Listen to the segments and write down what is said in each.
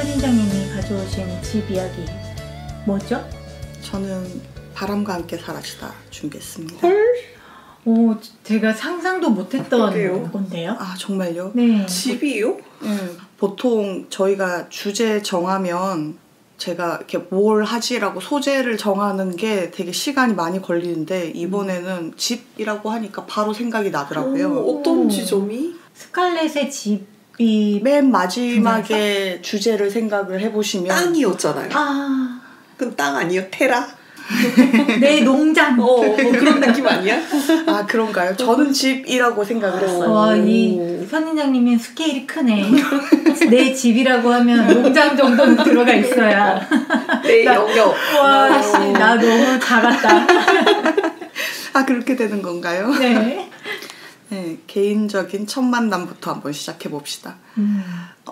선인장님이 가져오신 집 이야기 뭐죠? 저는 바람과 함께 사라지다 준비했습니다. 헐? 오, 제가 상상도 못했던 그러게요. 건데요. 아 정말요? 네. 집이요? 보통 저희가 주제 정하면 제가 이렇게 뭘 하지라고 소재를 정하는 게 되게 시간이 많이 걸리는데 이번에는 집이라고 하니까 바로 생각이 나더라고요. 어떤 지점이? 스칼렛의 집이 맨 마지막에 주제를 생각을 해보시면 땅이었잖아요. 아, 그럼 땅 아니에요? 테라? 내 농장. 뭐 그런 느낌 아니야? 아 그런가요? 저는 집이라고 생각을 했어요. 와, 이 선인장님은 스케일이 크네. 내 집이라고 하면 농장 정도는 들어가 있어야. 내 영역. 와, 씨, 나 너무 작았다. 아 그렇게 되는 건가요? 네. 네, 개인적인 첫 만남부터 한번 시작해 봅시다.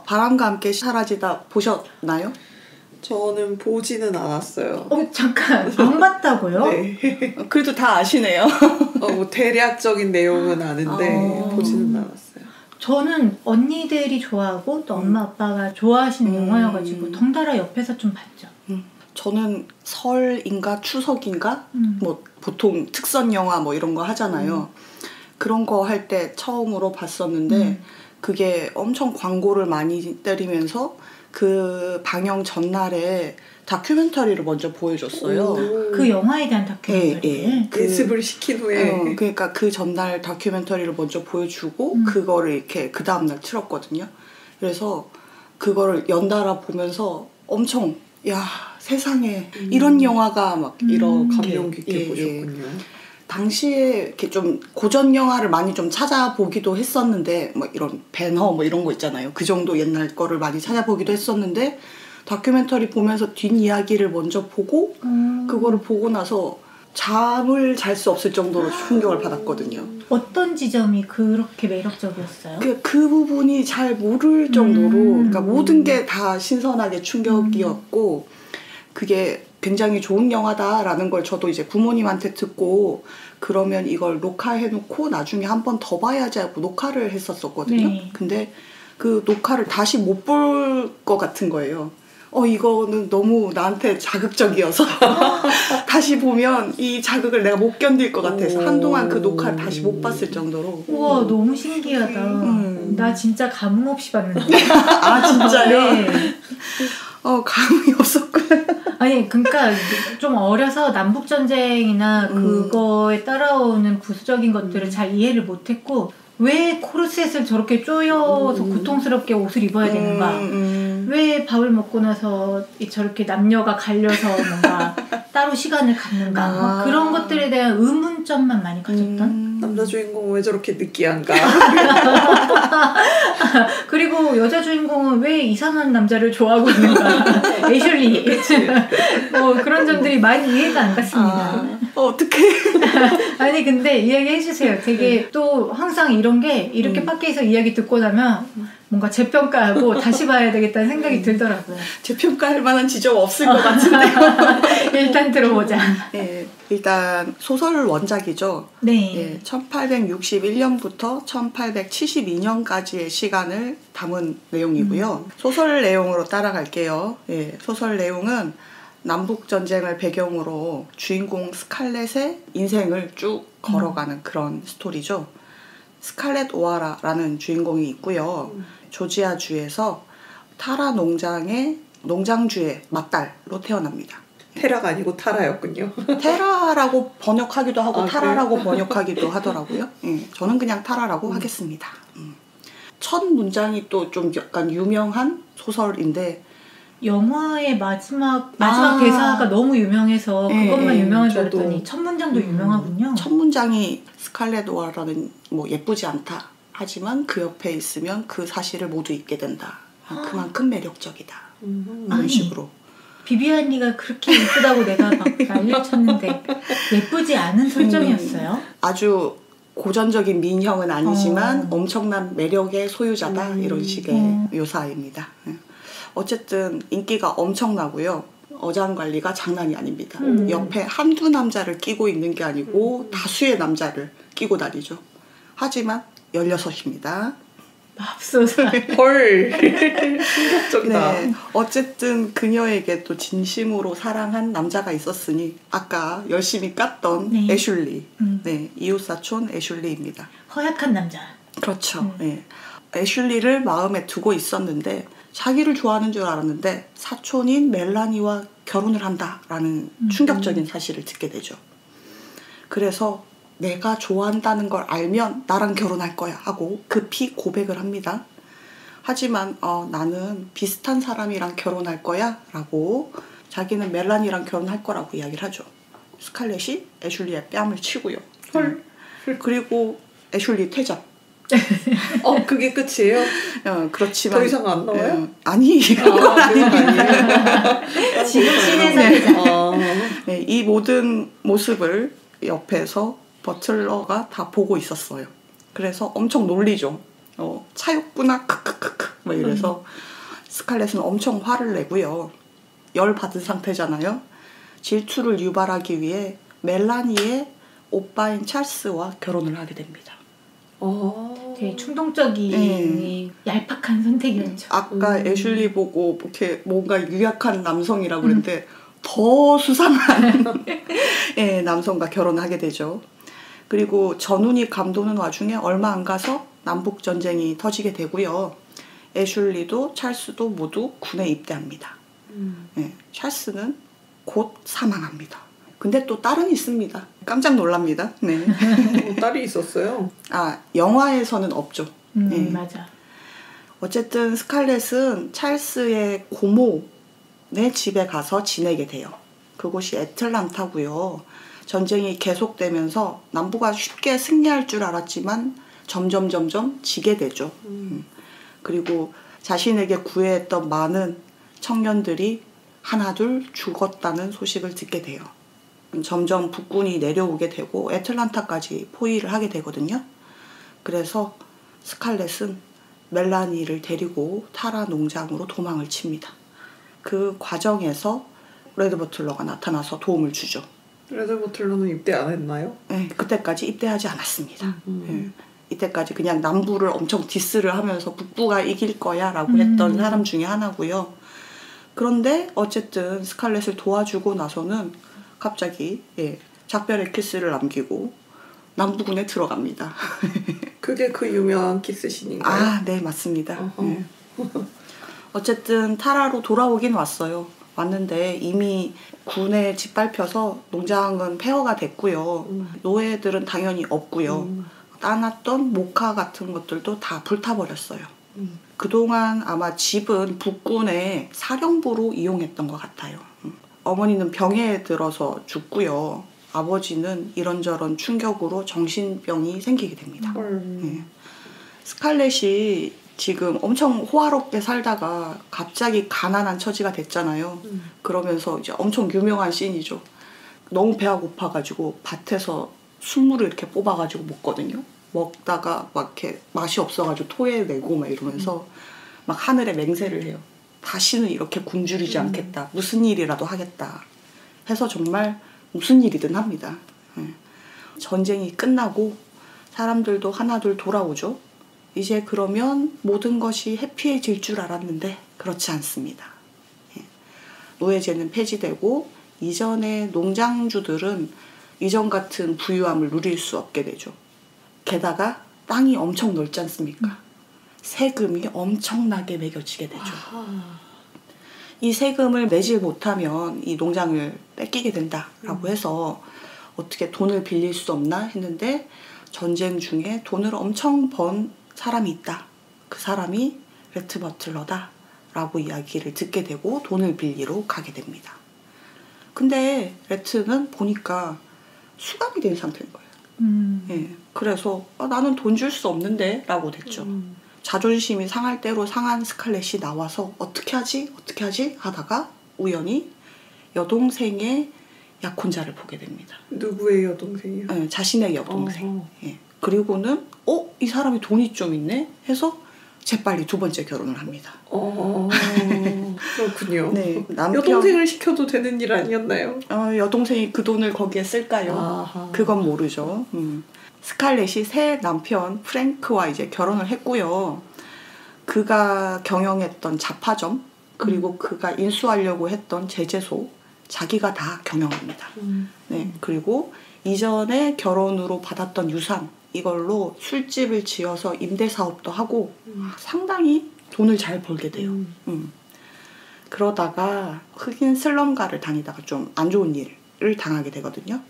바람과 함께 사라지다 보셨나요? 저는 보지는 않았어요. 잠깐, 안 봤다고요? 네. 그래도 다 아시네요. 뭐 대략적인 내용은 아는데 보지는 않았어요. 저는 언니들이 좋아하고 또 엄마 아빠가 좋아하시는 영화여가지고 덩달아 옆에서 좀 봤죠. 저는 설인가 추석인가 뭐 보통 특선 영화 뭐 이런 거 하잖아요. 그런 거 할 때 처음으로 봤었는데 그게 엄청 광고를 많이 때리면서 그 방영 전날에 다큐멘터리를 먼저 보여줬어요. 그 영화에 대한 다큐멘터리를. 연습을 시킨 후에. 그러니까 그 전날 다큐멘터리를 먼저 보여주고 그거를 이렇게 그 다음날 틀었거든요. 그래서 그거를 연달아 보면서 엄청 야 세상에 이런 영화가 막 이렇게 감명 깊게 보셨군요. 당시에 이렇게 좀 고전 영화를 많이 좀 찾아보기도 했었는데 뭐 이런 배너 뭐 이런 거 있잖아요. 그 정도 옛날 거를 많이 찾아보기도 했었는데 다큐멘터리 보면서 뒷이야기를 먼저 보고 그거를 보고 나서 잠을 잘 수 없을 정도로 충격을 받았거든요. 어떤 지점이 그렇게 매력적이었어요? 그 부분이 잘 모를 정도로 그러니까 모든 게 다 신선하게 충격이었고 그게 굉장히 좋은 영화다라는 걸 저도 이제 부모님한테 듣고 그러면 이걸 녹화해놓고 나중에 한 번 더 봐야지 하고 녹화를 했었거든요. 네. 근데 그 녹화를 다시 못 볼 것 같은 거예요. 이거는 너무 나한테 자극적이어서 다시 보면 이 자극을 내가 못 견딜 것 같아서 한동안 그 녹화를 다시 못 봤을 정도로. 우와, 너무 신기하다. 나 진짜 감흥 없이 봤는데. 아 진짜요? 네. 감흥이 없었구나. 아니, 그러니까 좀 어려서 남북전쟁이나 그거에 따라오는 부수적인 것들을 잘 이해를 못했고 왜 코르셋을 저렇게 조여서 고통스럽게 옷을 입어야 되는가? 왜 밥을 먹고 나서 저렇게 남녀가 갈려서 뭔가 따로 시간을 갖는가? 막 그런 것들에 대한 의문점만 많이 가졌던? 남자 주인공은 왜 저렇게 느끼한가? 그리고 여자 주인공은 왜 이상한 남자를 좋아하고 있는가? 애슐리. 뭐 그런 점들이 많이 이해가 안 갔습니다. 어떡해. 아니 근데 이야기 해주세요. 되게 또 항상 이런 게 이렇게 밖에서 이야기 듣고 나면 뭔가 재평가하고 다시 봐야 되겠다는 생각이 들더라고요. 재평가할 만한 지점 없을 것 같은데요. 일단 들어보자. 네, 일단 소설 원작이죠. 네. 1861년부터 1872년까지의 시간을 담은 내용이고요. 소설 내용으로 따라갈게요. 소설 내용은 남북전쟁을 배경으로 주인공 스칼렛의 인생을 쭉 걸어가는 그런 스토리죠. 스칼렛 오하라라는 주인공이 있고요. 조지아주에서 타라 농장의 농장주의 막달로 태어납니다. 테라가 아니고 타라였군요. 테라라고 번역하기도 하고 타라라고 그래요? 번역하기도 하더라고요. 저는 그냥 타라라고 하겠습니다. 첫 문장이 또 좀 약간 유명한 소설인데 영화의 마지막 대사가 너무 유명해서 그것만 유명한 줄 저도. 알았더니 첫 문장도 유명하군요. 첫 문장이 스칼렛 오하라는 뭐 예쁘지 않다. 하지만 그 옆에 있으면 그 사실을 모두 잊게 된다. 그만큼 매력적이다. 이런 아니, 식으로. 비비안이가 그렇게 예쁘다고 내가 막 난리를 쳤는데 예쁘지 않은 설정이었어요? 아주 고전적인 민형은 아니지만 엄청난 매력의 소유자다. 이런 식의 묘사입니다. 어쨌든 인기가 엄청나고요. 어장관리가 장난이 아닙니다. 옆에 한두 남자를 끼고 있는 게 아니고 다수의 남자를 끼고 다니죠. 하지만 16입니다. 맙소사. 헐. 충격적이다. 네, 어쨌든 그녀에게 또 진심으로 사랑한 남자가 있었으니 아까 열심히 깠던 네. 애슐리. 네, 이웃사촌 애슐리입니다. 허약한 남자. 그렇죠. 네. 애슐리를 마음에 두고 있었는데 자기를 좋아하는 줄 알았는데 사촌인 멜라니와 결혼을 한다라는 충격적인 사실을 듣게 되죠. 그래서 내가 좋아한다는 걸 알면 나랑 결혼할 거야 하고 급히 고백을 합니다. 하지만 나는 비슷한 사람이랑 결혼할 거야 라고 자기는 멜라니랑 결혼할 거라고 이야기를 하죠. 스칼렛이 애슐리의 뺨을 치고요. 헐. 그리고 애슐리 퇴장. 그게 끝이에요? 그렇지만 더 이상 안 나와요? 아니 그건 아니에요. 지금 씬에서 퇴장. 네, 이 모든 모습을 옆에서 버틀러가 다 보고 있었어요. 그래서 엄청 놀리죠. 차였구나 크크크크 막 이래서 스칼렛은 엄청 화를 내고요. 열 받은 상태잖아요. 질투를 유발하기 위해 멜라니의 오빠인 찰스와 결혼을 하게 됩니다. 되게 충동적인 얄팍한 선택이었죠. 아까 애슐리 보고 이렇게 뭔가 유약한 남성이라고 그랬는데 더 수상한 남성과 결혼하게 되죠. 그리고 전운이 감도는 와중에 얼마 안 가서 남북 전쟁이 터지게 되고요. 애슐리도 찰스도 모두 군에 입대합니다. 찰스는 곧 사망합니다. 근데 또 딸은 있습니다. 깜짝 놀랍니다. 네. 딸이 있었어요? 영화에서는 없죠. 맞아. 어쨌든 스칼렛은 찰스의 고모네 집에 가서 지내게 돼요. 그곳이 애틀란타고요. 전쟁이 계속되면서 남부가 쉽게 승리할 줄 알았지만 점점 지게 되죠. 그리고 자신에게 구애했던 많은 청년들이 하나둘 죽었다는 소식을 듣게 돼요. 점점 북군이 내려오게 되고 애틀란타까지 포위를 하게 되거든요. 그래서 스칼렛은 멜라니를 데리고 타라 농장으로 도망을 칩니다. 그 과정에서 레드 버틀러가 나타나서 도움을 주죠. 레드 버틀러는 입대 안 했나요? 네, 그때까지 입대하지 않았습니다. 이때까지 그냥 남부를 엄청 디스를 하면서 북부가 이길 거야 라고 했던 사람 중에 하나고요. 그런데 어쨌든 스칼렛을 도와주고 나서는 갑자기 작별의 키스를 남기고 남부군에 들어갑니다. 그게 그 유명한 키스신인가요? 네, 맞습니다. 어쨌든 타라로 돌아오긴 왔어요. 왔는데 이미 군에 짓밟혀서 농장은 폐허가 됐고요. 노예들은 당연히 없고요. 따놨던 모카 같은 것들도 다 불타버렸어요. 그동안 아마 집은 북군의 사령부로 이용했던 것 같아요. 어머니는 병에 들어서 죽고요. 아버지는 이런저런 충격으로 정신병이 생기게 됩니다. 스칼렛이 지금 엄청 호화롭게 살다가 갑자기 가난한 처지가 됐잖아요. 그러면서 이제 엄청 유명한 씬이죠. 너무 배가 고파가지고 밭에서 순물을 이렇게 뽑아가지고 먹거든요. 먹다가 막 이렇게 맛이 없어가지고 토해내고 막 이러면서 막 하늘에 맹세를 해요. 다시는 이렇게 굶주리지 않겠다. 무슨 일이라도 하겠다. 해서 정말 무슨 일이든 합니다. 전쟁이 끝나고 사람들도 하나둘 돌아오죠. 이제 그러면 모든 것이 해피해질 줄 알았는데 그렇지 않습니다. 노예제는 폐지되고 이전의 농장주들은 이전 같은 부유함을 누릴 수 없게 되죠. 게다가 땅이 엄청 넓지 않습니까? 세금이 엄청나게 매겨지게 되죠. 이 세금을 내지 못하면 이 농장을 뺏기게 된다라고 해서 어떻게 돈을 빌릴 수 없나 했는데 전쟁 중에 돈을 엄청 번 사람이 있다. 그 사람이 레트 버틀러다 라고 이야기를 듣게 되고 돈을 빌리러 가게 됩니다. 근데 레트는 보니까 수감이 된 상태인 거예요. 그래서 나는 돈 줄 수 없는데 라고 됐죠. 자존심이 상할 대로 상한 스칼렛이 나와서 어떻게 하지 하다가 우연히 여동생의 약혼자를 보게 됩니다. 누구의 여동생이요? 자신의 여동생. 그리고는 이 사람이 돈이 좀 있네 해서 재빨리 두 번째 결혼을 합니다. 그렇군요. 네, 여동생을 시켜도 되는 일 아니었나요? 여동생이 그 돈을 거기에 쓸까요? 그건 모르죠. 스칼렛이 새 남편 프랭크와 이제 결혼을 했고요. 그가 경영했던 잡화점 그리고 그가 인수하려고 했던 제재소 자기가 다 경영합니다. 네, 그리고 이전에 결혼으로 받았던 유산 이걸로 술집을 지어서 임대사업도 하고 상당히 돈을 잘 벌게 돼요. 그러다가 흑인 슬럼가를 다니다가 좀 안 좋은 일을 당하게 되거든요.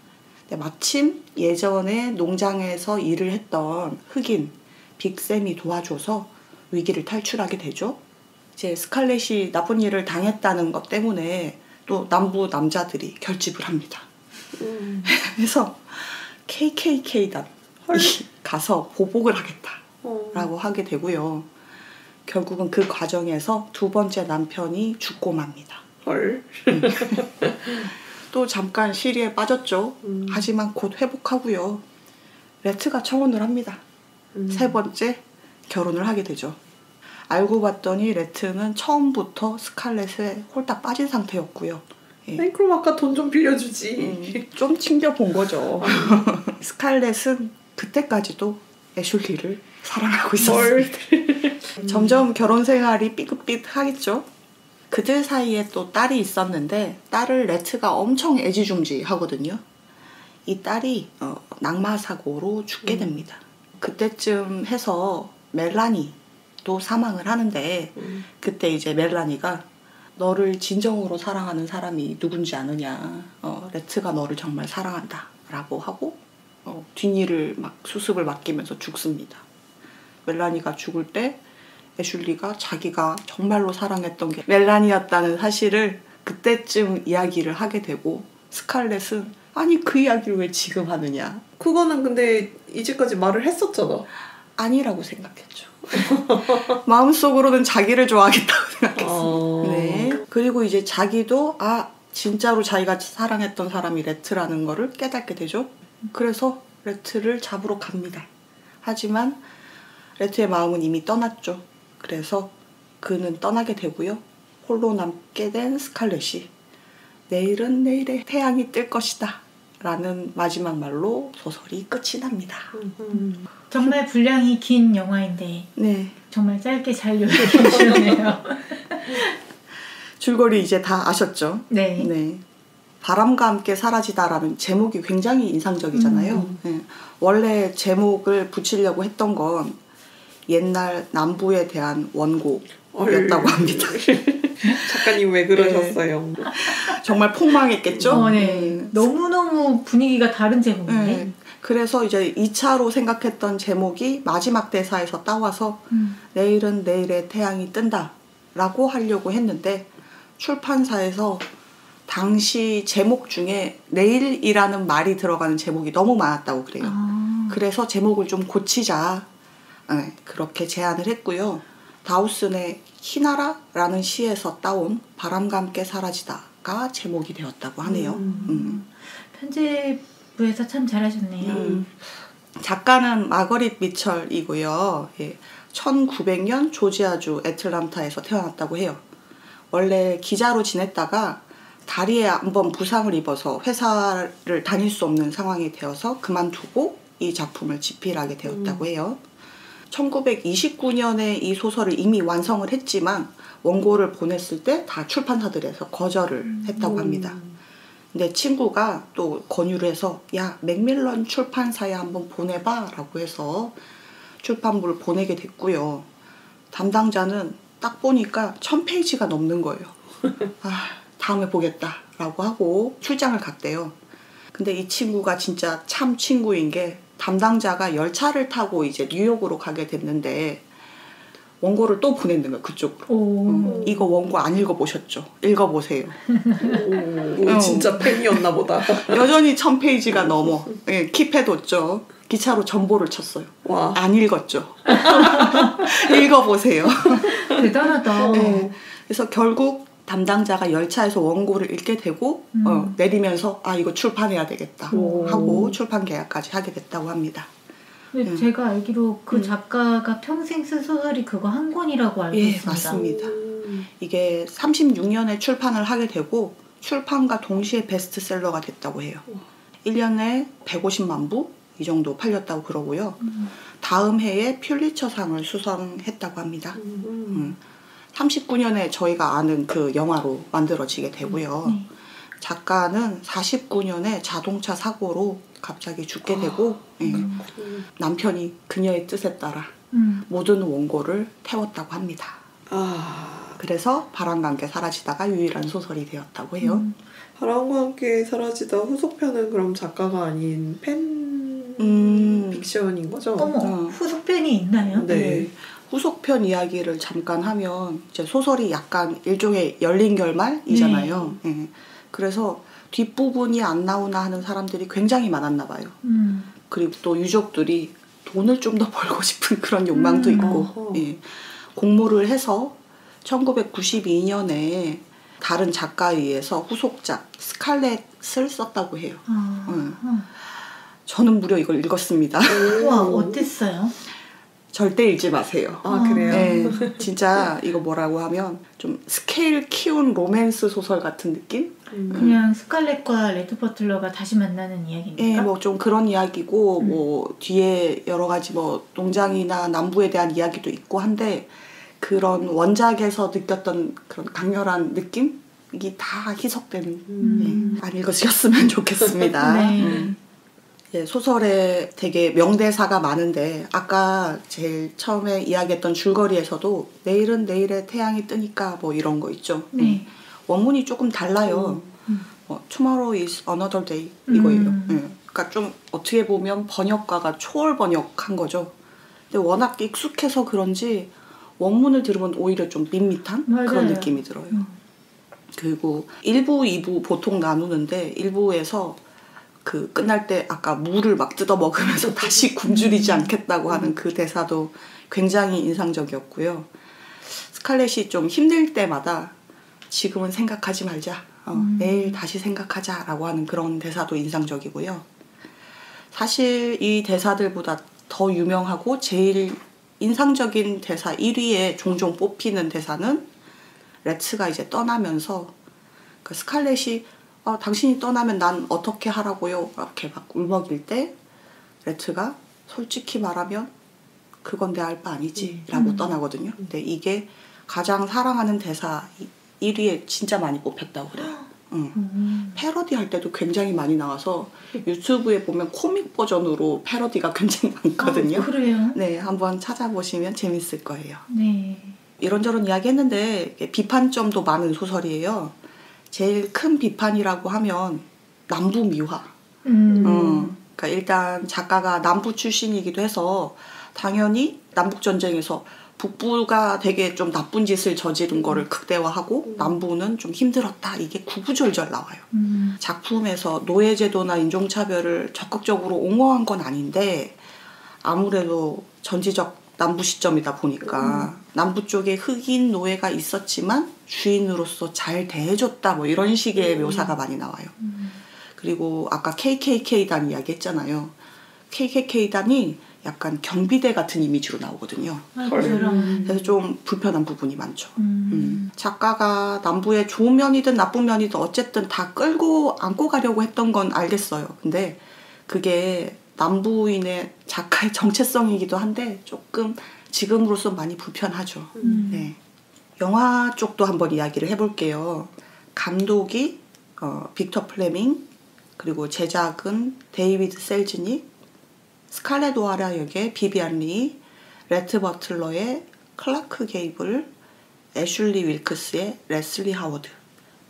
근데 마침 예전에 농장에서 일을 했던 흑인 빅샘이 도와줘서 위기를 탈출하게 되죠. 이제 스칼렛이 나쁜 일을 당했다는 것 때문에 또 남부 남자들이 결집을 합니다. 그래서 KKK단 가서 보복을 하겠다라고 하게 되고요. 결국은 그 과정에서 두 번째 남편이 죽고 맙니다. 헐. 또 잠깐 시리에 빠졌죠. 하지만 곧 회복하고요. 레트가 청혼을 합니다. 세 번째 결혼을 하게 되죠. 알고 봤더니 레트는 처음부터 스칼렛에 홀딱 빠진 상태였고요. 아니 그럼 아까 돈 좀 빌려주지. 좀 챙겨본 거죠. 스칼렛은 그때까지도 애슐리를 사랑하고 있었어요. 점점 결혼 생활이 삐끗삐끗하겠죠. 그들 사이에 또 딸이 있었는데 딸을 레트가 엄청 애지중지하거든요. 이 딸이 낙마사고로 죽게 됩니다. 그때쯤 해서 멜라니도 사망을 하는데 그때 이제 멜라니가 너를 진정으로 사랑하는 사람이 누군지 아느냐. 레트가 너를 정말 사랑한다 라고 하고 뒷일을 막 수습을 맡기면서 죽습니다. 멜라니가 죽을 때 애슐리가 자기가 정말로 사랑했던 게 멜라니였다는 사실을 그때쯤 이야기를 하게 되고 스칼렛은 아니 그 이야기를 왜 지금 하느냐. 그거는 근데 이제까지 말을 했었잖아. 아니라고 생각했죠. 마음속으로는 자기를 좋아하겠다고 생각했어요. 네. 그리고 이제 자기도 진짜로 자기가 사랑했던 사람이 레트라는 거를 깨닫게 되죠. 그래서 레트를 잡으러 갑니다. 하지만 레트의 마음은 이미 떠났죠. 그래서 그는 떠나게 되고요. 홀로 남게 된 스칼렛이 내일은 내일의 태양이 뜰 것이다 라는 마지막 말로 소설이 끝이 납니다. 정말 분량이 긴 영화인데 네. 정말 짧게 잘 요약해 주셨네요. 줄거리 이제 다 아셨죠? 네. 네. 바람과 함께 사라지다라는 제목이 굉장히 인상적이잖아요. 네. 원래 제목을 붙이려고 했던 건 옛날 남부에 대한 원고였다고 합니다. 작가님 왜 그러셨어요? 네. 정말 폭망했겠죠? 네. 너무너무 분위기가 다른 제목인데. 네. 그래서 이제 2차로 생각했던 제목이 마지막 대사에서 따와서 내일은 내일의 태양이 뜬다 라고 하려고 했는데 출판사에서 당시 제목 중에 내일이라는 말이 들어가는 제목이 너무 많았다고 그래요. 그래서 제목을 좀 고치자. 네, 그렇게 제안을 했고요. 다우슨의 희나라라는 시에서 따온 바람과 함께 사라지다가 제목이 되었다고 하네요. 편집부에서 참 잘하셨네요. 작가는 마거릿 미철이고요. 1900년 조지아주 애틀란타에서 태어났다고 해요. 원래 기자로 지냈다가 다리에 한번 부상을 입어서 회사를 다닐 수 없는 상황이 되어서 그만두고 이 작품을 집필하게 되었다고 해요. 1929년에 이 소설을 이미 완성을 했지만 원고를 보냈을 때 다 출판사들에서 거절을 했다고 합니다. 근데 친구가 또 권유를 해서 야 맥밀런 출판사에 한번 보내봐 라고 해서 출판부를 보내게 됐고요. 담당자는 딱 보니까 1000페이지가 넘는 거예요. 다음에 보겠다 라고 하고 출장을 갔대요. 근데 이 친구가 진짜 참 친구인 게 담당자가 열차를 타고 이제 뉴욕으로 가게 됐는데 원고를 또 보냈는 거예요. 그쪽으로. 이거 원고 안 읽어보셨죠? 읽어보세요. 진짜 팬이었나 보다. 여전히 1000페이지가 넘어. 예, 킵해뒀죠. 기차로 전보를 쳤어요. 와. 안 읽었죠. 읽어보세요. 대단하다. 네. 그래서 결국 담당자가 열차에서 원고를 읽게 되고 내리면서 이거 출판해야 되겠다 하고 출판 계약까지 하게 됐다고 합니다. 근데 제가 알기로 그 작가가 평생 쓴 소설이 그거 한 권이라고 알고 있습니다. 맞습니다. 이게 36년에 출판을 하게 되고 출판과 동시에 베스트셀러가 됐다고 해요. 1년에 150만 부 이 정도 팔렸다고 그러고요. 다음 해에 퓰리처상을 수상했다고 합니다. 39년에 저희가 아는 그 영화로 만들어지게 되고요. 작가는 49년에 자동차 사고로 갑자기 죽게 되고 남편이 그녀의 뜻에 따라 모든 원고를 태웠다고 합니다. 그래서 바람과 함께 사라지다가 유일한 소설이 되었다고 해요. 바람과 함께 사라지다 후속편은 그럼 작가가 아닌 팬 픽션인 거죠? 어머, 후속편이 있나요? 네. 후속편 이야기를 잠깐 하면 이제 소설이 약간 일종의 열린 결말이잖아요. 네. 그래서 뒷부분이 안 나오나 하는 사람들이 굉장히 많았나 봐요. 그리고 또 유족들이 돈을 좀 더 벌고 싶은 그런 욕망도 있고 예. 공모를 해서 1992년에 다른 작가에 의해서 후속작 스칼렛을 썼다고 해요. 저는 무려 이걸 읽었습니다. 와, 어땠어요? 절대 읽지 마세요. 그래요? 네, 진짜 이거 뭐라고 하면 좀 스케일 키운 로맨스 소설 같은 느낌? 그냥 스칼렛과 레드 버틀러가 다시 만나는 이야기입니까? 네, 뭐 좀 그런 이야기고 뭐 뒤에 여러 가지 뭐 농장이나 남부에 대한 이야기도 있고 한데 그런 원작에서 느꼈던 그런 강렬한 느낌이 다 희석된 안 읽으셨으면 좋겠습니다. 네. 예, 소설에 되게 명대사가 많은데 아까 제일 처음에 이야기했던 줄거리에서도 내일은 내일의 태양이 뜨니까 뭐 이런 거 있죠. 네. 원문이 조금 달라요. Tomorrow is another day 이거예요. 예. 그러니까 좀 어떻게 보면 번역가가 초월 번역한 거죠. 근데 워낙 익숙해서 그런지 원문을 들으면 오히려 좀 밋밋한 맞아요. 그런 느낌이 들어요. 그리고 1부, 2부 보통 나누는데 1부에서 그 끝날 때 아까 물을 막 뜯어 먹으면서 다시 굶주리지 않겠다고 하는 그 대사도 굉장히 인상적이었고요. 스칼렛이 좀 힘들 때마다 지금은 생각하지 말자. 내일 다시 생각하자라고 하는 그런 대사도 인상적이고요. 사실 이 대사들보다 더 유명하고 제일 인상적인 대사 1위에 종종 뽑히는 대사는 레츠가 이제 떠나면서 그 스칼렛이 당신이 떠나면 난 어떻게 하라고요? 이렇게 막 울먹일 때 레츠가 솔직히 말하면 그건 내 알 바 아니지 라고 떠나거든요. 근데 이게 가장 사랑하는 대사 1위에 진짜 많이 뽑혔다고 그래요. 패러디 할 때도 굉장히 많이 나와서 유튜브에 보면 코믹 버전으로 패러디가 굉장히 많거든요. 그래요? 네, 한번 찾아보시면 재밌을 거예요. 네. 이런저런 이야기 했는데 비판점도 많은 소설이에요. 제일 큰 비판이라고 하면 남부 미화. 그러니까 일단 작가가 남부 출신이기도 해서 당연히 남북전쟁에서 북부가 되게 좀 나쁜 짓을 저지른 거를 극대화하고 남부는 좀 힘들었다. 이게 구구절절 나와요. 작품에서 노예제도나 인종차별을 적극적으로 옹호한 건 아닌데 아무래도 전지적 남부 시점이다 보니까 남부 쪽에 흑인 노예가 있었지만 주인으로서 잘 대해줬다 뭐 이런 식의 묘사가 많이 나와요. 그리고 아까 KKK단 이야기 했잖아요. KKK단이 약간 경비대 같은 이미지로 나오거든요. 그래서 좀 불편한 부분이 많죠. 작가가 남부의 좋은 면이든 나쁜 면이든 어쨌든 다 끌고 안고 가려고 했던 건 알겠어요. 근데 그게 남부인의 작가의 정체성이기도 한데 조금 지금으로서 많이 불편하죠. 네. 영화 쪽도 한번 이야기를 해볼게요. 감독이 빅터 플레밍, 그리고 제작은 데이비드 셀즈닉, 스칼렛 오하라 역의 비비안 리, 레트 버틀러의 클라크 게이블, 애슐리 윌크스의 레슬리 하워드,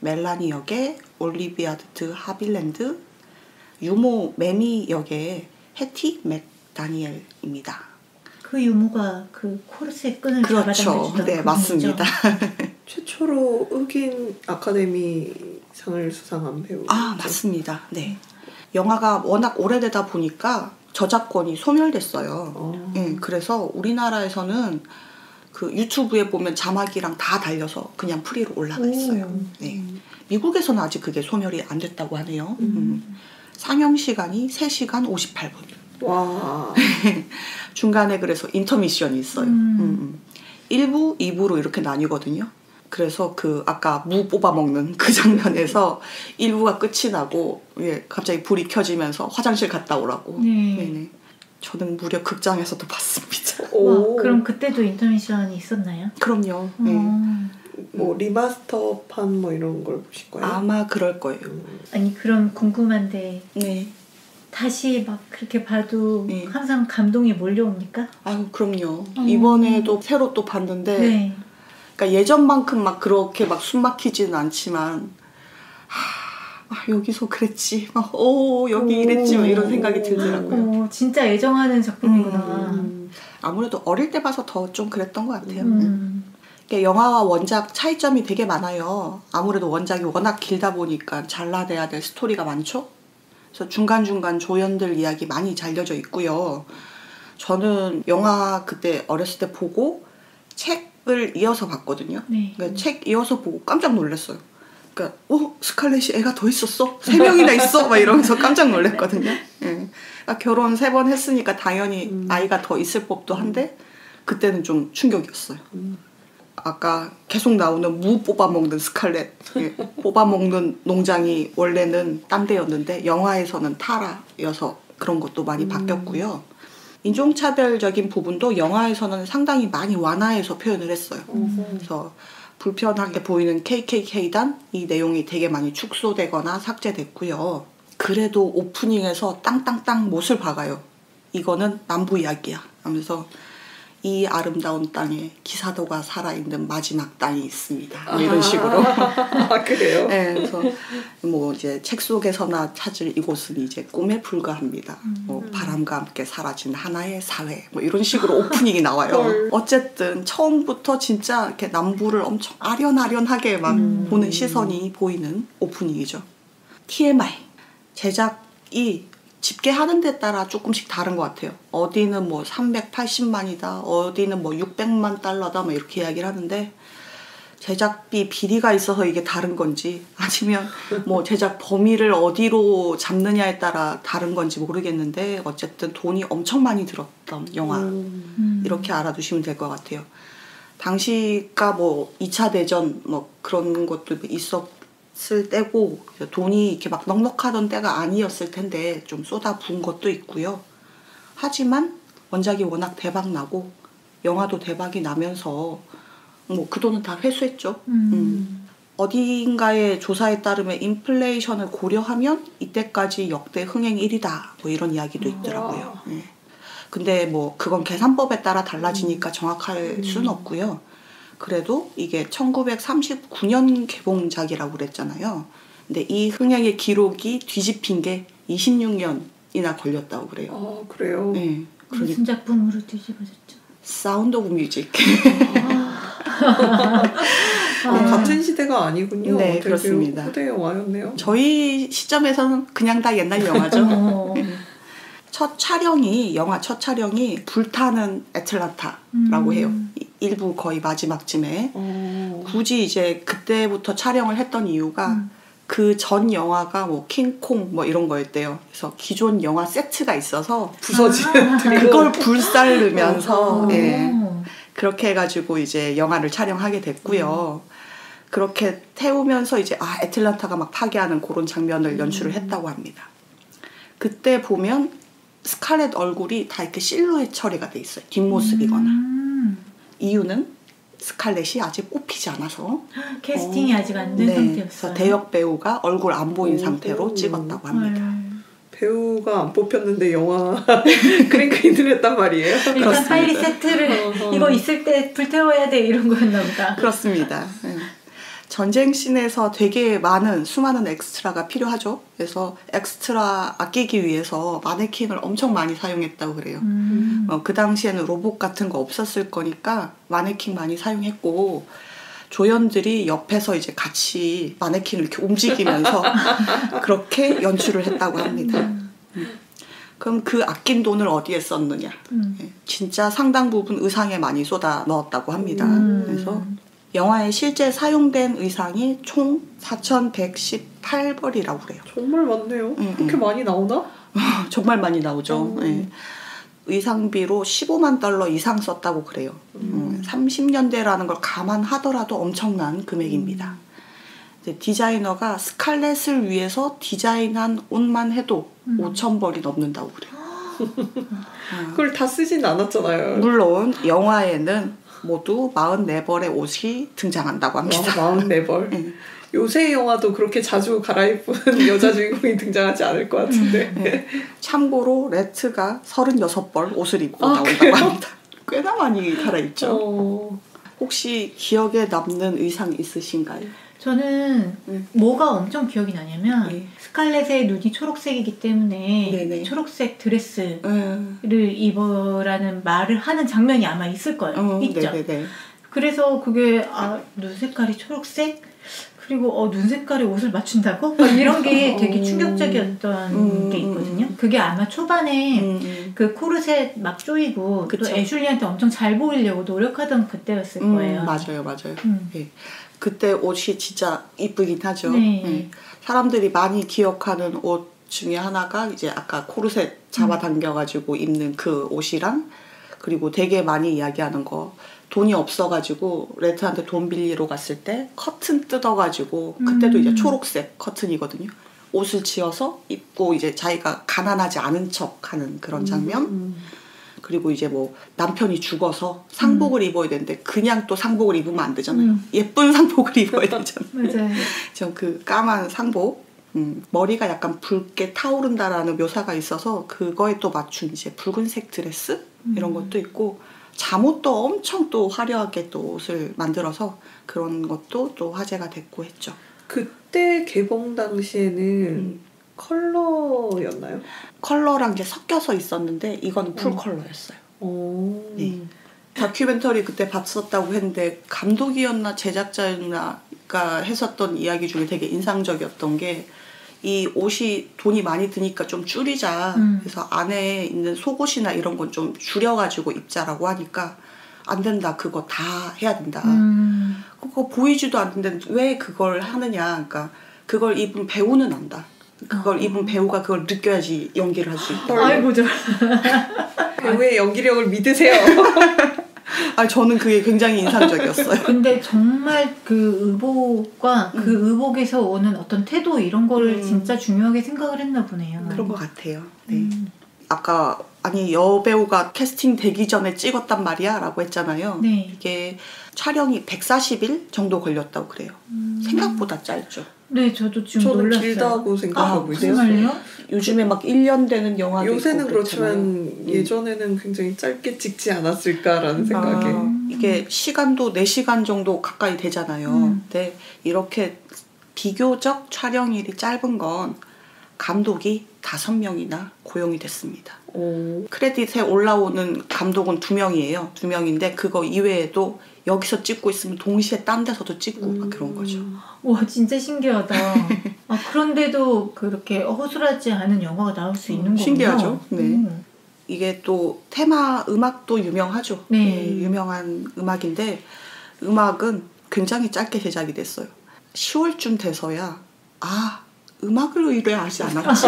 멜라니 역의 올리비아 드 하빌랜드, 유모 매미 역의 해티 맥다니엘입니다. 그 유모가 그 코르셋 끈을 그렇죠. 잡아당겨주던 네, 맞습니다. 최초로 흑인 아카데미상을 수상한 배우. 맞습니다. 네. 영화가 워낙 오래되다 보니까 저작권이 소멸됐어요. 네, 그래서 우리나라에서는 그 유튜브에 보면 자막이랑 다 달려서 그냥 프리로 올라가 있어요. 네. 미국에서는 아직 그게 소멸이 안 됐다고 하네요. 상영 시간이 3시간 58분. 와. 중간에 그래서 인터미션이 있어요. 1부, 2부로 이렇게 나뉘거든요. 그래서 그 아까 무 뽑아먹는 그 장면에서 1부가 끝이 나고 갑자기 불이 켜지면서 화장실 갔다 오라고. 네네. 저는 무려 극장에서도 봤습니다. 와, 그럼 그때도 인터미션이 있었나요? 그럼요. 네. 뭐 리마스터판 뭐 이런 걸 보실 거예요? 아마 그럴 거예요. 아니 그럼 궁금한데 네. 다시 막 그렇게 봐도 네. 항상 감동이 몰려옵니까? 아유 그럼요. 이번에도 새로 또 봤는데 네. 그러니까 예전만큼 막 그렇게 막 숨막히지는 않지만 여기서 그랬지. 여기 이랬지. 막 이런 생각이 들더라고요. 진짜 애정하는 작품이구나. 아무래도 어릴 때 봐서 더 좀 그랬던 것 같아요. 영화와 원작 차이점이 되게 많아요. 아무래도 원작이 워낙 길다 보니까 잘라내야 될 스토리가 많죠. 그래서 중간중간 조연들 이야기 많이 잘려져 있고요. 저는 영화 그때 어렸을 때 보고 책을 이어서 봤거든요. 네. 그러니까 책 이어서 보고 깜짝 놀랐어요. 그러니까 스칼렛이 애가 더 있었어? 3명이나 있어? 막 이러면서 깜짝 놀랐거든요. 예. 그러니까 결혼 3번 했으니까 당연히 아이가 더 있을 법도 한데 그때는 좀 충격이었어요. 아까 계속 나오는 무 뽑아먹는 스칼렛. 예. 뽑아먹는 농장이 원래는 딴 데였는데 영화에서는 타라여서 그런 것도 많이 바뀌었고요. 인종차별적인 부분도 영화에서는 상당히 많이 완화해서 표현을 했어요. 그래서 불편하게 보이는 KKK단 이 내용이 되게 많이 축소되거나 삭제됐고요. 그래도 오프닝에서 땅땅땅 못을 박아요. 이거는 남부 이야기야 하면서 이 아름다운 땅에 기사도가 살아있는 마지막 땅이 있습니다. 뭐 이런 식으로. 그래요? 네, 그래서 뭐 이제 책 속에서나 찾을 이곳은 이제 꿈에 불과합니다. 뭐 바람과 함께 사라진 하나의 사회. 뭐 이런 식으로 오프닝이 나와요. 어쨌든 처음부터 진짜 이렇게 남부를 엄청 아련아련하게 막 보는 시선이 보이는 오프닝이죠. TMI. 제작이 집계하는 데 따라 조금씩 다른 것 같아요. 어디는 뭐 380만이다, 어디는 뭐 600만 달러다, 뭐 이렇게 이야기를 하는데 제작비 비리가 있어서 이게 다른 건지 아니면 뭐 제작 범위를 어디로 잡느냐에 따라 다른 건지 모르겠는데 어쨌든 돈이 엄청 많이 들었던 영화 이렇게 알아두시면 될 것 같아요. 당시가 뭐 2차 대전 뭐 그런 것도 있었을 때고 돈이 이렇게 막 넉넉하던 때가 아니었을 텐데 좀 쏟아부은 것도 있고요. 하지만 원작이 워낙 대박 나고 영화도 대박이 나면서 뭐 그 돈은 다 회수했죠. 어딘가의 조사에 따르면 인플레이션을 고려하면 이때까지 역대 흥행 1위다 뭐 이런 이야기도 있더라고요. 네. 근데 뭐 그건 계산법에 따라 달라지니까 정확할 수는 없고요. 그래도 이게 1939년 개봉작이라고 그랬잖아요. 근데 이 흥행의 기록이 뒤집힌 게 26년이나 걸렸다고 그래요. 아, 그래요? 네. 무슨 작품으로 뒤집어졌죠? 사운드 오브 뮤직. 같은 시대가 아니군요. 네, 그렇습니다. 후대 영화였네요. 저희 시점에서는 그냥 다 옛날 영화죠. 첫 촬영이 불타는 애틀란타라고 해요. 일부 거의 마지막쯤에. 굳이 이제 그때부터 촬영을 했던 이유가 그 전 영화가 뭐 킹콩 뭐 이런 거였대요. 그래서 기존 영화 세트가 있어서 부서지는 그걸 불살르면서 예, 그렇게 해가지고 이제 영화를 촬영하게 됐고요. 그렇게 태우면서 이제 애틀란타가 막 파괴하는 그런 장면을 연출을 했다고 합니다. 그때 보면 스칼렛 얼굴이 다 이렇게 실루엣 처리가 돼 있어요. 뒷모습이거나. 이유는 스칼렛이 아직 뽑히지 않아서 캐스팅이 아직 안 된 상태였어요. 그래서 대역 배우가 얼굴 안 보인 상태로 찍었다고 합니다. 배우가 안 뽑혔는데 영화 크랭크인을 했단 말이에요. 일단 그렇습니다. 빨리 세트를 이거 있을 때 불태워야 돼 이런 거였나 보다. 그렇습니다. 네. 전쟁 씬에서 되게 수많은 엑스트라가 필요하죠. 그래서 엑스트라 아끼기 위해서 마네킹을 엄청 많이 사용했다고 그래요. 그 당시에는 로봇 같은 거 없었을 거니까 마네킹 많이 사용했고 조연들이 옆에서 이제 같이 마네킹을 이렇게 움직이면서 그렇게 연출을 했다고 합니다. 그럼 그 아낀 돈을 어디에 썼느냐? 진짜 상당 부분 의상에 많이 쏟아 넣었다고 합니다. 그래서 영화에 실제 사용된 의상이 총 4,118벌이라고 그래요. 정말 많네요. 그렇게 많이 나오나? 정말 많이 나오죠. 네. 의상비로 15만 달러 이상 썼다고 그래요. 30년대라는 걸 감안하더라도 엄청난 금액입니다. 이제 디자이너가 스칼렛을 위해서 디자인한 옷만 해도 5,000벌이 넘는다고 그래요. 그걸 다 쓰진 않았잖아요. 물론 영화에는 모두 44벌의 옷이 등장한다고 합니다. 44벌. 요새 영화도 그렇게 자주 갈아입은 여자 주인공이 등장하지 않을 것 같은데. 네. 참고로 레트가 36벌 옷을 입고 나온다고 합니다. 꽤나 많이 갈아입죠. 혹시 기억에 남는 의상 있으신가요? 저는 뭐가 엄청 기억이 나냐면 스칼렛의 눈이 초록색이기 때문에 네네. 초록색 드레스를 입어라는 말을 하는 장면이 아마 있을 거예요. 있죠. 네네네. 그래서 그게 눈 색깔이 초록색? 그리고 눈 색깔에 옷을 맞춘다고? 이런 게 되게 충격적이었던 게 있거든요. 그게 아마 초반에 그 코르셋 막 조이고 그쵸. 또 애슐리한테 엄청 잘 보이려고 노력하던 그때였을 거예요. 맞아요. 네. 그때 옷이 진짜 이쁘긴 하죠. 네. 네. 사람들이 많이 기억하는 옷 중에 하나가 이제 아까 코르셋 잡아당겨가지고 입는 그 옷이랑 그리고 되게 많이 이야기하는 거 돈이 없어가지고 레트한테 돈 빌리러 갔을 때 커튼 뜯어가지고 그때도 이제 초록색 커튼이거든요. 옷을 지어서 입고 이제 자기가 가난하지 않은 척하는 그런 장면. 그리고 이제 뭐 남편이 죽어서 상복을 입어야 되는데 그냥 또 상복을 입으면 안 되잖아요. 예쁜 상복을 입어야 되잖아요. 맞아요. 전 그 까만 상복, 머리가 약간 붉게 타오른다라는 묘사가 있어서 그거에 또 맞춘 이제 붉은색 드레스 이런 것도 있고 잠옷도 엄청 또 화려하게 또 옷을 만들어서 그런 것도 또 화제가 됐고 했죠. 그때 개봉 당시에는 컬러였나요? 컬러랑 이제 섞여서 있었는데 이거는 풀 컬러였어요. 네. 다큐멘터리 그때 봤었다고 했는데 감독이었나 제작자였나가 했었던 이야기 중에 되게 인상적이었던 게 이 옷이 돈이 많이 드니까 좀 줄이자. 그래서 안에 있는 속옷이나 이런 건 좀 줄여가지고 입자라고 하니까 안 된다. 그거 다 해야 된다. 그거 보이지도 않는데 왜 그걸 하느냐. 그러니까 그걸 입은 배우는 안다. 그걸 입은 배우가 그걸 느껴야지 연기를 할 수 있다. 아이고 저 배우의 연기력을 믿으세요. 저는 그게 굉장히 인상적이었어요. 근데 정말 그 의복과 그 의복에서 오는 어떤 태도 이런 거를 진짜 중요하게 생각을 했나 보네요. 그런 것 같아요. 네. 아까 여배우가 캐스팅 되기 전에 찍었단 말이야 라고 했잖아요. 네. 이게 촬영이 140일 정도 걸렸다고 그래요. 생각보다 짧죠. 네, 저도 지금 저는 놀랐어요. 길다고 생각하고 있어요. 정말요? 요새는 막 1년 되는 영화도 요새는 있고 그렇지만 예전에는 굉장히 짧게 찍지 않았을까라는 생각에 이게 시간도 4시간 정도 가까이 되잖아요. 근데 이렇게 비교적 촬영일이 짧은 건 감독이 5명이나 고용이 됐습니다. 크레딧에 올라오는 감독은 2명이에요. 2명인데 그거 이외에도 여기서 찍고 있으면 동시에 딴 데서도 찍고 막 그런 거죠. 와 진짜 신기하다. 그런데도 그렇게 허술하지 않은 영화가 나올 수 있는 거군요. 신기하죠. 네. 이게 또 테마 음악도 유명하죠. 네. 네, 유명한 음악인데 음악은 굉장히 짧게 제작이 됐어요. 10월쯤 돼서야 음악을 의뢰하지 않았지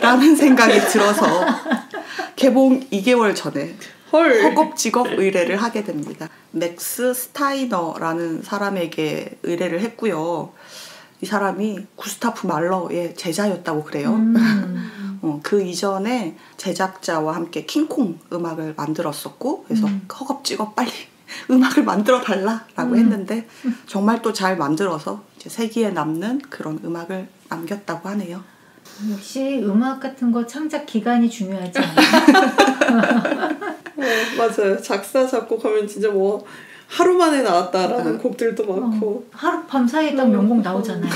라는 생각이 들어서 개봉 2개월 전에 허겁지겁 의뢰를 하게 됩니다. 맥스 스타이너라는 사람에게 의뢰를 했고요. 이 사람이 구스타프 말러의 제자였다고 그래요. 그 이전에 제작자와 함께 킹콩 음악을 만들었었고 그래서 허겁지겁 빨리 음악을 만들어 달라라고 했는데 정말 또 잘 만들어서 이제 세기에 남는 그런 음악을 남겼다고 하네요. 역시 음악 같은 거 창작 기간이 중요하지 않아요? 맞아요. 작사 작곡하면 진짜 뭐 하루 만에 나왔다라는 곡들도 많고 하룻밤 사이에 딱 명곡 나오잖아요.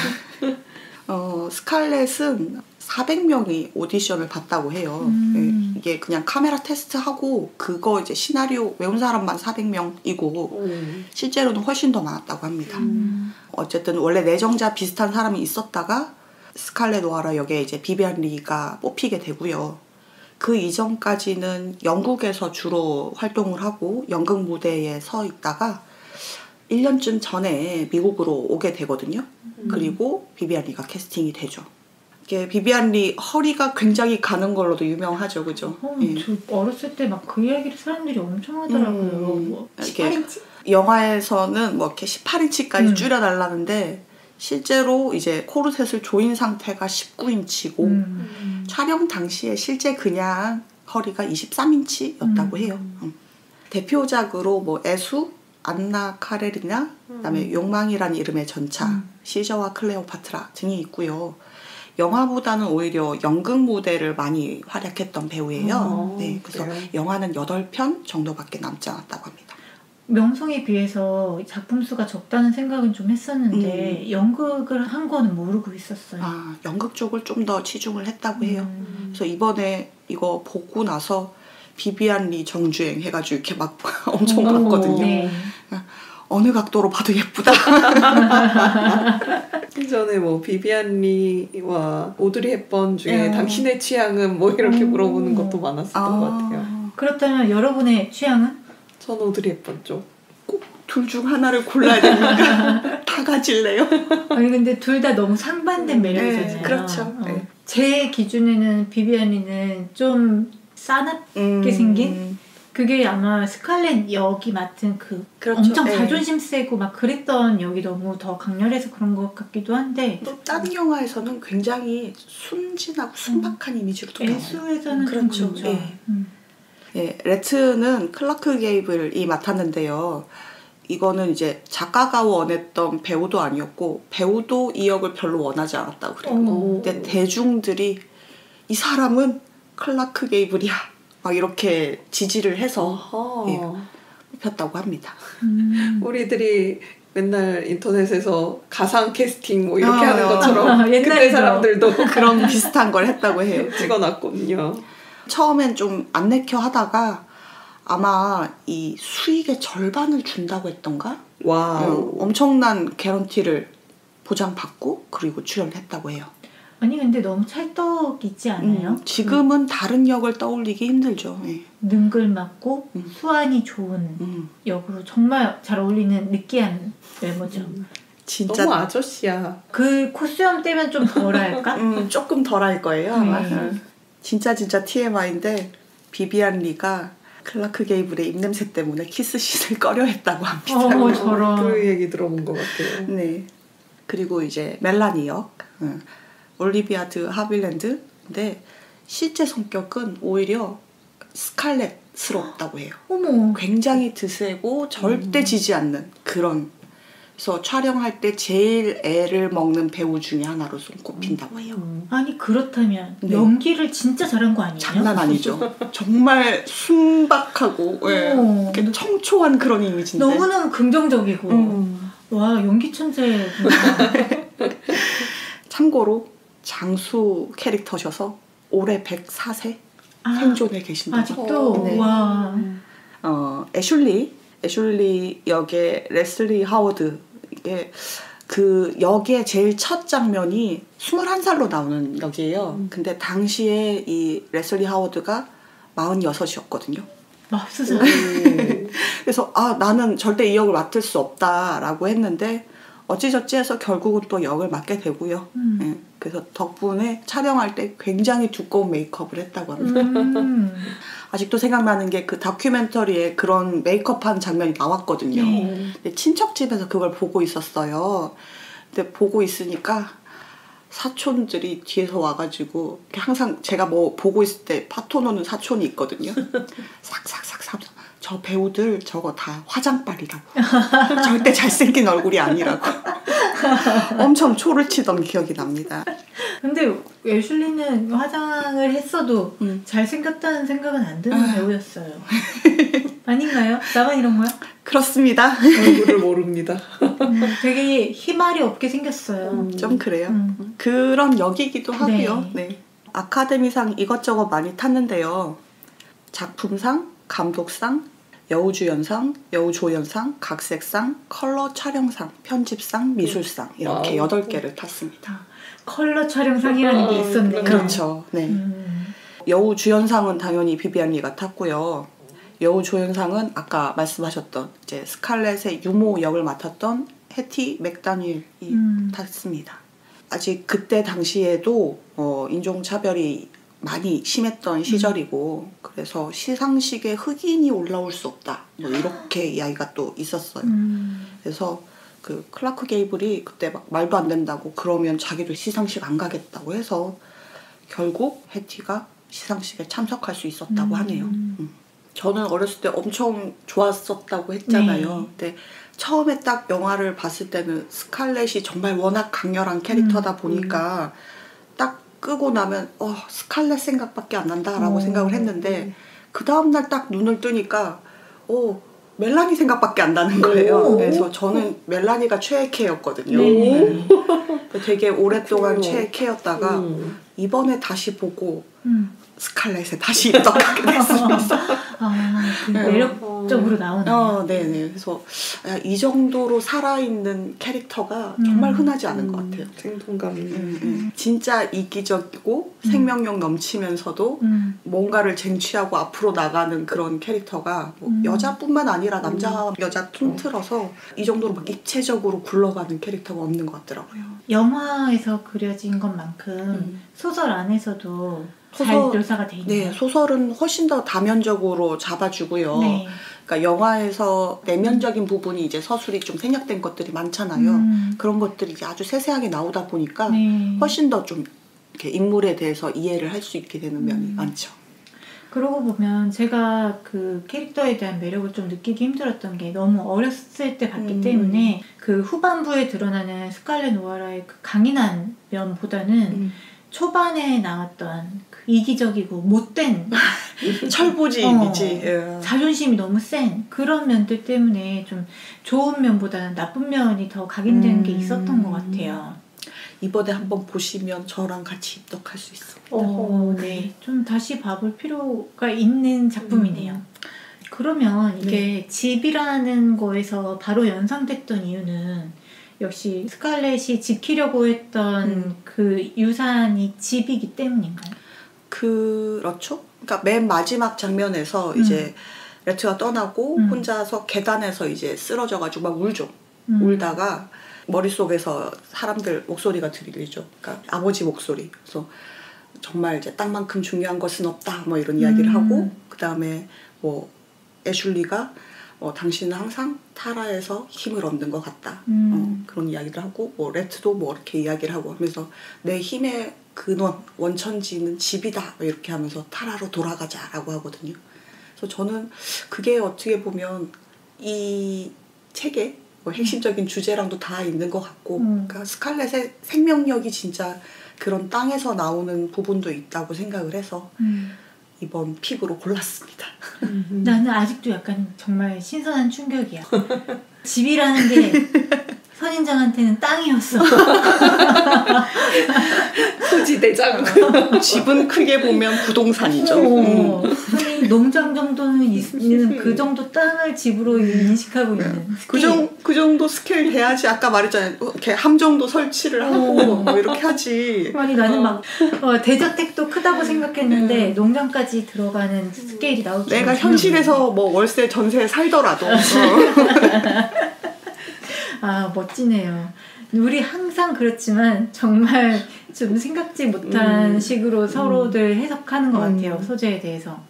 스칼렛은 400명이 오디션을 봤다고 해요. 네, 이게 그냥 카메라 테스트하고 그거 이제 시나리오 외운 사람만 400명이고 실제로는 훨씬 더 많았다고 합니다. 어쨌든 원래 내정자 비슷한 사람이 있었다가 스칼렛 오하라 역에 이제 비비안 리가 뽑히게 되고요. 그 이전까지는 영국에서 주로 활동을 하고 연극 무대에 서 있다가 1년쯤 전에 미국으로 오게 되거든요. 그리고 비비안 리가 캐스팅이 되죠. 이게 비비안 리 허리가 굉장히 가는 걸로도 유명하죠, 그죠? 저 어렸을 때 막 그 이야기를 사람들이 엄청 하더라고요. 뭐 18인치? 영화에서는 뭐 이렇게 18인치까지 줄여달라는데 실제로 이제 코르셋을 조인 상태가 19인치고 촬영 당시에 실제 그냥 허리가 23인치였다고 해요. 대표작으로 뭐 애수, 안나 카레리나, 그다음에 욕망이란 이름의 전차, 시저와 클레오파트라 등이 있고요. 영화보다는 오히려 연극 무대를 많이 활약했던 배우예요. 네, 그래서 영화는 8편 정도밖에 남지 않았다고 합니다. 명성에 비해서 작품 수가 적다는 생각은 좀 했었는데 연극을 한 거는 모르고 있었어요. 아, 연극 쪽을 좀 더 치중을 했다고 해요. 그래서 이번에 이거 보고 나서 비비안 리 정주행 해가지고 이렇게 막 엄청 봤거든요. 네. 어느 각도로 봐도 예쁘다. 전에 뭐 비비안 리와 오드리 헵번 중에 당신의 취향은 뭐 이렇게 물어보는 것도 많았었던 것 같아요. 그렇다면 여러분의 취향은? 전 오드리 헵번 쪽. 꼭 둘 중 하나를 골라야 됩니까? 다 가질래요? 아니 근데 둘 다 너무 상반된 매력이잖아요. 네, 그렇죠. 네. 제 기준에는 비비안 리는 좀 싸납게 생긴? 그게 아마 스칼렛 역이 맡은 그렇죠. 엄청 네. 자존심 세고 막 그랬던 역이 너무 더 강렬해서 그런 것 같기도 한데 또 다른 영화에서는 굉장히 순진하고 순박한 이미지로 또 나와요. 애수에서는 그렇죠. 좀 그렇죠. 네. 예, 레트는 클라크 게이블이 맡았는데요. 이거는 이제 작가가 원했던 배우도 아니었고 배우도 이 역을 별로 원하지 않았다고 그래요. 근데 대중들이 이 사람은 클라크 게이블이야 막 이렇게 지지를 해서 뽑혔다고 합니다. 우리들이 맨날 인터넷에서 가상 캐스팅 뭐 이렇게 하는 것처럼 그때 옛날에도. 사람들도 그런 비슷한 걸 했다고 해요. 찍어놨거든요. 처음엔 좀 안 내켜 하다가 아마 이 수익의 절반을 준다고 했던가? 와우. 엄청난 개런티를 보장받고 그리고 출연했다고 해요. 아니 근데 너무 찰떡 있지 않아요? 지금은 다른 역을 떠올리기 힘들죠. 네. 능글맞고 수완이 좋은 역으로 정말 잘 어울리는 느끼한 외모죠. 진짜 너무 아저씨야. 그 코수염 떼면 좀 덜할까? 조금 덜할 거예요. 아마. 네. 진짜 TMI인데 비비안 리가 클라크 게이블의 입냄새 때문에 키스씬을 꺼려했다고 합니다. 저런. 그 얘기 들어본 것 같아요. 네. 그리고 이제 멜라니 역, 올리비아 드 하빌랜드인데 실제 성격은 오히려 스칼렛스럽다고 해요. 어머. 굉장히 드세고 절대 지지 않는 그런. 그래서 촬영할 때 제일 애를 먹는 배우 중에 하나로 손꼽힌다고 해요. 아니 그렇다면 네. 연기를 진짜 잘한 거 아니에요? 장난 아니죠. 정말 순박하고 이렇게 청초한 그런 이미지인데. 너무너무 긍정적이고 와 연기 천재. 참고로 장수 캐릭터셔서 올해 104세 생존해 계신다고. 아직도 네. 와. 애슐리 역의 레슬리 하워드, 이게 그 역의 제일 첫 장면이 21살로 나오는 역이에요. 근데 당시에 이 레슬리 하워드가 46이었거든요. 맙소사. 그래서 나는 절대 이 역을 맡을 수 없다라고 했는데 어찌저찌 해서 결국은 또 역을 맡게 되고요. 네, 그래서 덕분에 촬영할 때 굉장히 두꺼운 메이크업을 했다고 합니다. 아직도 생각나는 게 그 다큐멘터리에 그런 메이크업한 장면이 나왔거든요. 근데 친척 집에서 그걸 보고 있었어요. 근데 보고 있으니까 사촌들이 뒤에서 와가지고 항상 제가 뭐 보고 있을 때 파토노는 사촌이 있거든요. 싹싹싹싹 저 배우들 저거 다 화장빨이라고. 절대 잘생긴 얼굴이 아니라고. 엄청 초를 치던 기억이 납니다. 근데 애슐리는 화장을 했어도 잘생겼다는 생각은 안 드는 배우였어요. 아닌가요? 나만 이런 거야? 그렇습니다. 얼굴을 모릅니다. 되게 희말이 없게 생겼어요. 좀 그래요. 그런 역이기도 하고요. 네. 아카데미상 이것저것 많이 탔는데요. 작품상, 감독상, 여우주연상, 여우조연상, 각색상, 컬러 촬영상, 편집상, 미술상 이렇게 8개를 탔습니다. 컬러 촬영상이라는 게 있었네요. 그렇죠. 네. 여우주연상은 당연히 비비안 리가 탔고요. 여우조연상은 아까 말씀하셨던 이제 스칼렛의 유모 역을 맡았던 해티 맥다니엘이 탔습니다. 아직 그때 당시에도 인종차별이 많이 심했던 시절이고 그래서 시상식에 흑인이 올라올 수 없다 뭐 이렇게 이야기가 또 있었어요. 그래서 그 클라크 게이블이 그때 막 말도 안 된다고 그러면 자기도 시상식 안 가겠다고 해서 결국 해티가 시상식에 참석할 수 있었다고 하네요. 저는 어렸을 때 엄청 좋았었다고 했잖아요. 네. 근데 처음에 딱 영화를 봤을 때는 스칼렛이 정말 워낙 강렬한 캐릭터다 보니까 딱 끄고 나면 스칼렛 생각밖에 안 난다라고 생각을 했는데 그 다음날 딱 눈을 뜨니까 멜라니 생각밖에 안 나는 거예요. 그래서 저는 멜라니가 최애 캐였거든요. 되게 오랫동안 최애 캐였다가 이번에 다시 보고 스칼렛에 다시 입덕하게 됐습니다. 매력적으로 나오네요. 네네. 그래서 이 정도로 살아있는 캐릭터가 정말 흔하지 않은 것 같아요. 생동감. 진짜 이기적이고 생명력 넘치면서도 뭔가를 쟁취하고 앞으로 나가는 그런 캐릭터가 뭐 여자뿐만 아니라 남자, 여자 통틀어서 이 정도로 막 입체적으로 굴러가는 캐릭터가 없는 것 같더라고요. 영화에서 그려진 것만큼 소설 안에서도 잘 묘사가 돼 있나요? 네, 소설은 훨씬 더 다면적으로 잡아주고요. 네. 그러니까 영화에서 내면적인 부분이 이제 서술이 좀 생략된 것들이 많잖아요. 그런 것들이 이제 아주 세세하게 나오다 보니까 훨씬 더 좀 이렇게 인물에 대해서 이해를 할 수 있게 되는 면이 많죠. 그러고 보면 제가 그 캐릭터에 대한 매력을 좀 느끼기 힘들었던 게 너무 어렸을 때 봤기 때문에 그 후반부에 드러나는 스칼렛 오하라의 그 강인한 면보다는 초반에 나왔던 그 이기적이고 못된 철부지 이미지 자존심이 너무 센 그런 면들 때문에 좀 좋은 면보다는 나쁜 면이 더 각인되는 게 있었던 것 같아요. 이번에 한번 보시면 저랑 같이 입덕할 수 있습니다. 네. 좀 다시 봐볼 필요가 있는 작품이네요. 그러면 이게 집이라는 거에서 바로 연상됐던 이유는 역시 스칼렛이 지키려고 했던 그 유산이 집이기 때문인가요? 그렇죠. 그러니까 맨 마지막 장면에서 이제 레트가 떠나고 혼자서 계단에서 이제 쓰러져가지고 막 울죠. 울다가 머릿속에서 사람들 목소리가 들리죠. 그러니까 아버지 목소리. 그래서 정말 이제 땅만큼 중요한 것은 없다. 뭐 이런 이야기를 하고 그 다음에 뭐 애슐리가 당신은 항상 타라에서 힘을 얻는 것 같다. 그런 이야기를 하고 뭐 레트도 뭐 이렇게 이야기를 하고 하면서 내 힘의 근원, 원천지는 집이다. 이렇게 하면서 타라로 돌아가자라고 하거든요. 그래서 저는 그게 어떻게 보면 이 책의 뭐 핵심적인 주제랑도 다 있는 것 같고 그러니까 스칼렛의 생명력이 진짜 그런 땅에서 나오는 부분도 있다고 생각을 해서 이번 픽으로 골랐습니다. 나는 아직도 약간 정말 신선한 충격이야. 집이라는 게 선인장한테는 땅이었어. 토지대장. 집은 크게 보면 부동산이죠. 아니, 농장 정도는 있는 그 정도 땅을 집으로 인식하고 있는 스케일. 그 정도 스케일 돼야지. 아까 말했잖아요. 이렇게 함 정도 설치를 하고 뭐 이렇게 하지. 아니 나는 막 대저택도 크다고 생각했는데 농장까지 들어가는 스케일이 나올 줄 내가 현실에서 뭐 월세 전세에 살더라도 멋지네요. 우리 항상 그렇지만 정말 좀 생각지 못한 식으로 서로들 해석하는 것 같아요. 소재에 대해서.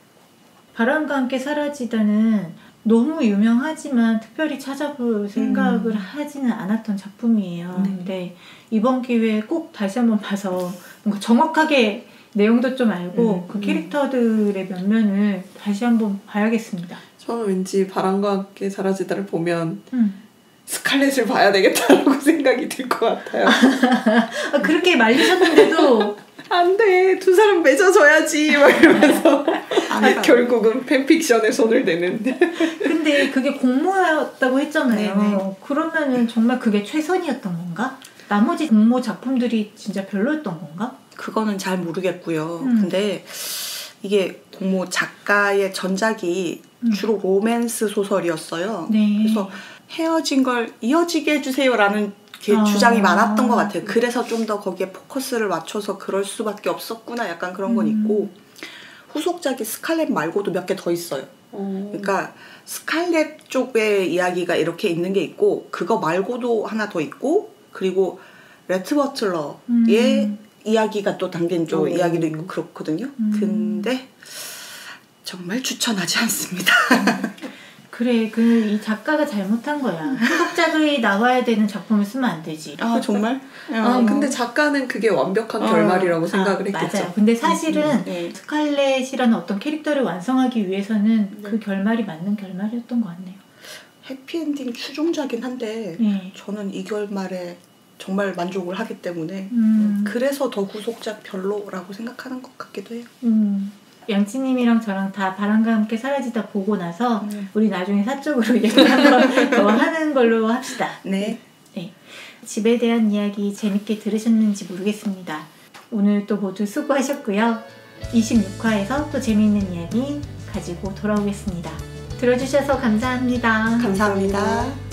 바람과 함께 사라지다는 너무 유명하지만 특별히 찾아볼 생각을 하지는 않았던 작품이에요. 근데 이번 기회에 꼭 다시 한번 봐서 뭔가 정확하게 내용도 좀 알고 그 캐릭터들의 면면을 다시 한번 봐야겠습니다. 저는 왠지 바람과 함께 사라지다를 보면 스칼렛을 봐야 되겠다라고 생각이 들 것 같아요. 그렇게 말리셨는데도 안 돼, 두 사람 맺어줘야지 막 이러면서 결국은 팬픽션에 손을 대는. 근데 그게 공모였다고 했잖아요. 네네. 그러면은 정말 그게 최선이었던 건가? 나머지 공모 작품들이 진짜 별로였던 건가? 그거는 잘 모르겠고요. 근데 이게 공모 작가의 전작이 주로 로맨스 소설이었어요. 네. 그래서 헤어진 걸 이어지게 해주세요라는 주장이 많았던 것 같아요. 그래서 좀 더 거기에 포커스를 맞춰서 그럴 수밖에 없었구나 약간 그런 건 있고 후속작이 스칼렛 말고도 몇 개 더 있어요. 그러니까 스칼렛 쪽의 이야기가 이렇게 있는 게 있고 그거 말고도 하나 더 있고 그리고 레트 버틀러의 이야기가 또 담긴 쪽 이야기도 있고 그렇거든요. 근데 정말 추천하지 않습니다. 그래, 이 작가가 잘못한 거야. 후속작이 나와야 되는 작품을 쓰면 안 되지. 아 정말? 근데 작가는 그게 완벽한 결말이라고 생각을 했겠죠. 맞아요. 근데 사실은 스칼렛이라는 어떤 캐릭터를 완성하기 위해서는 그 결말이 맞는 결말이었던 것 같네요. 해피엔딩 추종자긴 한데 저는 이 결말에 정말 만족을 하기 때문에 그래서 더 후속작 별로라고 생각하는 것 같기도 해요. 양치님이랑 저랑 다 바람과 함께 사라지다 보고 나서 우리 나중에 사적으로 얘기 한번 더 하는 걸로 합시다. 네. 집에 대한 이야기 재밌게 들으셨는지 모르겠습니다. 오늘 또 모두 수고하셨고요. 26화에서 또 재미있는 이야기 가지고 돌아오겠습니다. 들어주셔서 감사합니다. 감사합니다.